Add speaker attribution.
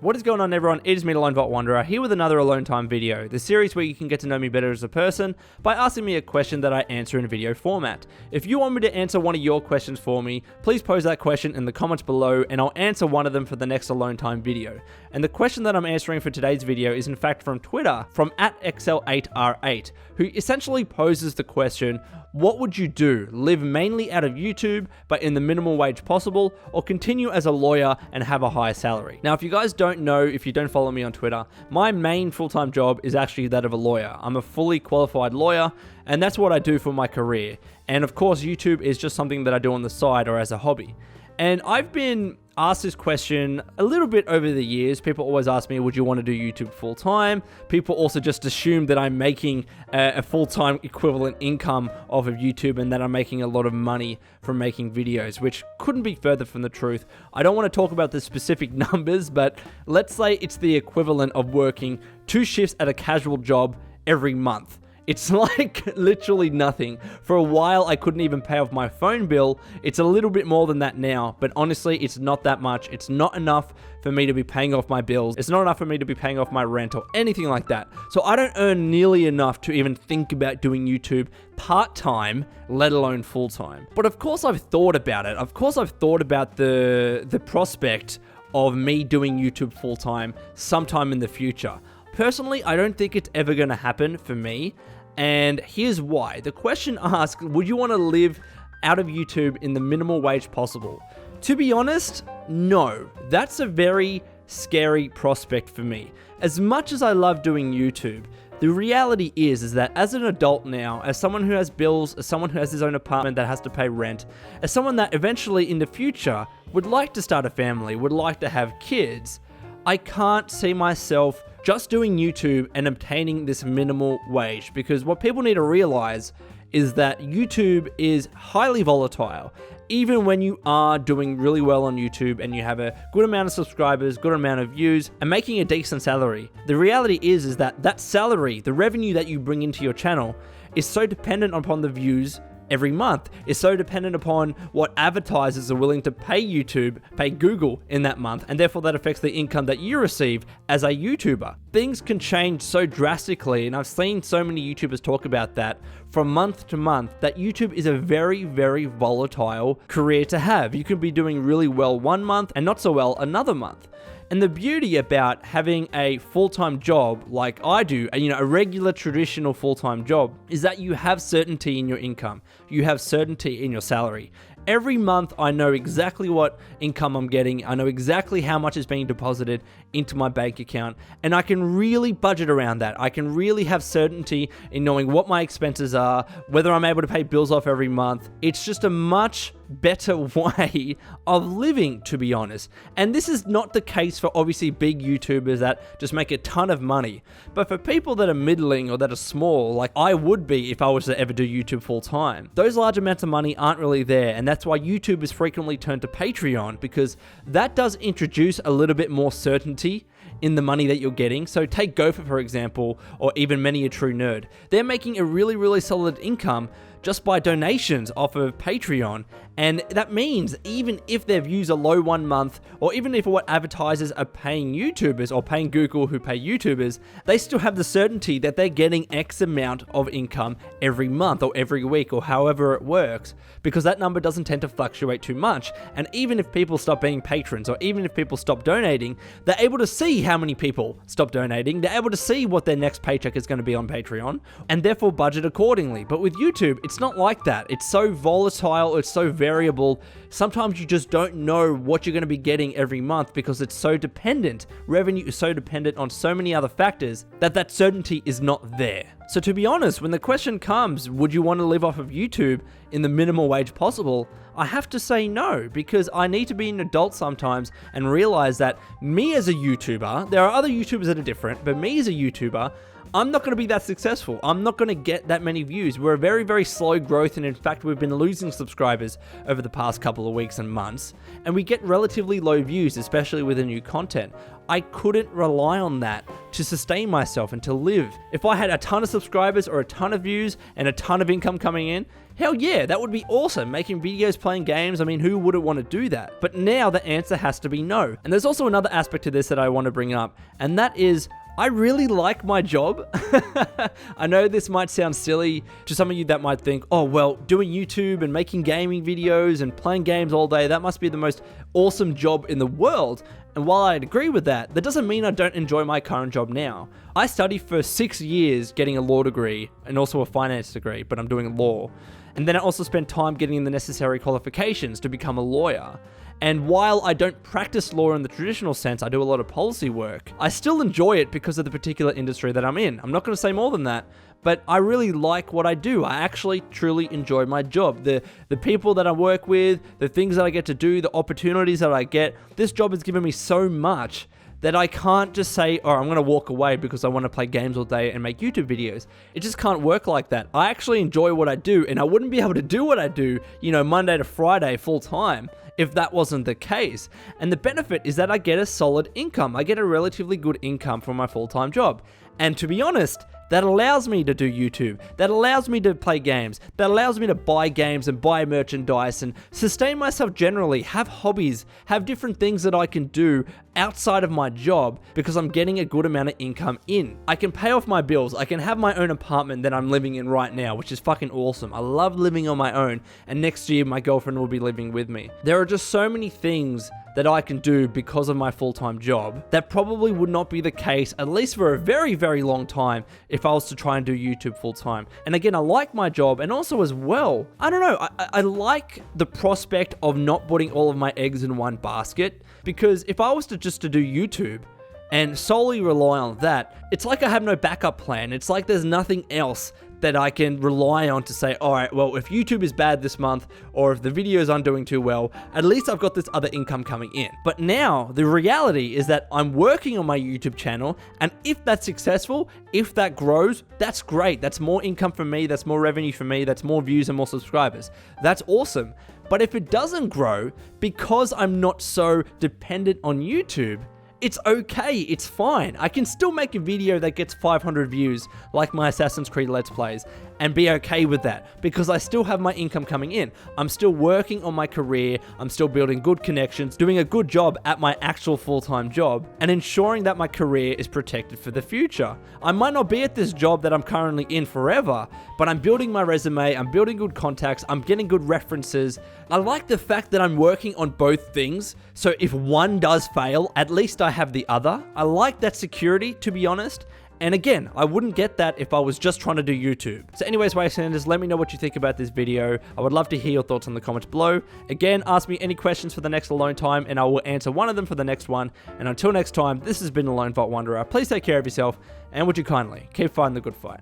Speaker 1: What is going on, everyone? It is me, the Lone Vault Wanderer, here with another Alone Time video, the series where you can get to know me better as a person by asking me a question that I answer in video format. If you want me to answer one of your questions for me, please post that question in the comments below and I'll answer one of them for the next Alone Time video. And the question that I'm answering for today's video is in fact from Twitter, from @XL8R8, who essentially poses the question, what would you do? Live mainly out of YouTube, but in the minimal wage possible, or continue as a lawyer and have a higher salary? Now, if you guys don't know, if you don't follow me on Twitter, my main full-time job is actually that of a lawyer. I'm a fully qualified lawyer, and that's what I do for my career. And of course, YouTube is just something that I do on the side or as a hobby. And I've been asked this question a little bit over the years. People always ask me, would you want to do YouTube full time? People also just assume that I'm making a full-time equivalent income off of YouTube and that I'm making a lot of money from making videos, which couldn't be further from the truth. I don't want to talk about the specific numbers, but let's say it's the equivalent of working 2 shifts at a casual job every month. It's like literally nothing. For a while, I couldn't even pay off my phone bill. It's a little bit more than that now, but honestly, it's not that much. It's not enough for me to be paying off my bills. It's not enough for me to be paying off my rent or anything like that. So I don't earn nearly enough to even think about doing YouTube part-time, let alone full-time. But of course, I've thought about it. Of course, I've thought about the prospect of me doing YouTube full-time sometime in the future. Personally, I don't think it's ever going to happen for me, and here's why. The question asks, would you want to live out of YouTube in the minimal wage possible? To be honest, no. That's a very scary prospect for me. As much as I love doing YouTube, the reality is that as an adult now, as someone who has bills, as someone who has his own apartment that has to pay rent, as someone that eventually in the future would like to start a family, would like to have kids, I can't see myself just doing YouTube and obtaining this minimal wage, because what people need to realize is that YouTube is highly volatile. Even when you are doing really well on YouTube and you have a good amount of subscribers, good amount of views, and making a decent salary, the reality is that that salary, the revenue that you bring into your channel, is so dependent upon the views every month. Is so dependent upon what advertisers are willing to pay YouTube, pay Google in that month, and therefore that affects the income that you receive as a YouTuber. Things can change so drastically, and I've seen so many YouTubers talk about that from month to month, that YouTube is a very, very volatile career to have. You can be doing really well one month and not so well another month. And the beauty about having a full-time job like I do, a regular traditional full-time job, is that you have certainty in your income. You have certainty in your salary. Every month, I know exactly what income I'm getting. I know exactly how much is being deposited into my bank account, and I can really budget around that. I can really have certainty in knowing what my expenses are, whether I'm able to pay bills off every month. It's just a much better way of living, to be honest. And this is not the case for obviously big YouTubers that just make a ton of money. But for people that are middling or that are small, like I would be if I was to ever do YouTube full time, those large amounts of money aren't really there. And that's why YouTubers frequently turn to Patreon, because that does introduce a little bit more certainty in the money that you're getting. So take Gopher, for example, or even Many a True Nerd. They're making a really, really solid income just by donations off of Patreon. And that means even if their views are low one month, or even if what advertisers are paying YouTubers or paying Google who pay YouTubers, they still have the certainty that they're getting X amount of income every month or every week or however it works, because that number doesn't tend to fluctuate too much. And even if people stop being patrons, or even if people stop donating, they're able to see how many people stop donating. They're able to see what their next paycheck is going to be on Patreon, and therefore budget accordingly. But with YouTube, it's not like that. It's so volatile, it's so variable. Sometimes you just don't know what you're going to be getting every month because it's so dependent. Revenue is so dependent on so many other factors that certainty is not there. So to be honest, when the question comes, would you want to live off of YouTube in the minimal wage possible? I have to say no, because I need to be an adult sometimes and realize that me as a YouTuber, there are other YouTubers that are different, but me as a YouTuber, I'm not going to be that successful. I'm not going to get that many views. We're a very, very slow growth, and in fact, we've been losing subscribers over the past couple of weeks and months, and we get relatively low views, especially with the new content. I couldn't rely on that to sustain myself and to live. If I had a ton of subscribers or a ton of views and a ton of income coming in, Hell yeah, that would be awesome. Making videos, playing games, I mean, who wouldn't want to do that? But now the answer has to be no. And there's also another aspect to this that I want to bring up, and that is I really like my job. I know this might sound silly to some of you that might think, oh, well, doing YouTube and making gaming videos and playing games all day, that must be the most awesome job in the world. And while I'd agree with that, that doesn't mean I don't enjoy my current job now. I studied for 6 years getting a law degree and also a finance degree, but I'm doing law. And then I also spent time getting the necessary qualifications to become a lawyer. And while I don't practice law in the traditional sense, I do a lot of policy work, I still enjoy it because of the particular industry that I'm in. I'm not going to say more than that, but I really like what I do. I actually truly enjoy my job. The people that I work with, the things that I get to do, the opportunities that I get, this job has given me so much that I can't just say, oh, I'm going to walk away because I want to play games all day and make YouTube videos. It just can't work like that. I actually enjoy what I do, and I wouldn't be able to do what I do, Monday to Friday full time if that wasn't the case. And the benefit is that I get a solid income. I get a relatively good income from my full-time job. And to be honest, that allows me to do YouTube, that allows me to play games, that allows me to buy games and buy merchandise and sustain myself generally, have hobbies, have different things that I can do outside of my job because I'm getting a good amount of income in. I can pay off my bills, I can have my own apartment that I'm living in right now, which is fucking awesome. I love living on my own, and next year my girlfriend will be living with me. There are just so many things that I can do because of my full-time job that probably would not be the case, at least for a very, very long time, if I was to try and do YouTube full-time. And again, I like my job, and also as well, I don't know, I like the prospect of not putting all of my eggs in one basket, because if I was to just to do YouTube and solely rely on that, it's like I have no backup plan. It's like there's nothing else that I can rely on to say, all right, well, if YouTube is bad this month, or if the videos aren't doing too well, at least I've got this other income coming in. But now the reality is that I'm working on my YouTube channel, and if that's successful, if that grows, that's great. That's more income for me, that's more revenue for me, that's more views and more subscribers. That's awesome. But if it doesn't grow, because I'm not so dependent on YouTube, it's okay, it's fine. I can still make a video that gets 500 views like my Assassin's Creed Let's Plays and be okay with that because I still have my income coming in. I'm still working on my career, I'm still building good connections, doing a good job at my actual full-time job, and ensuring that my career is protected for the future. I might not be at this job that I'm currently in forever, but I'm building my resume, I'm building good contacts, I'm getting good references. I like the fact that I'm working on both things, so if one does fail, at least I have the other. I like that security, to be honest. And again, I wouldn't get that if I was just trying to do YouTube. So anyways, Wastelanders, let me know what you think about this video. I would love to hear your thoughts in the comments below. Again, ask me any questions for the next Alone Time, and I will answer one of them for the next one. And until next time, this has been Alone Vault Wanderer. Please take care of yourself, and would you kindly keep fighting the good fight.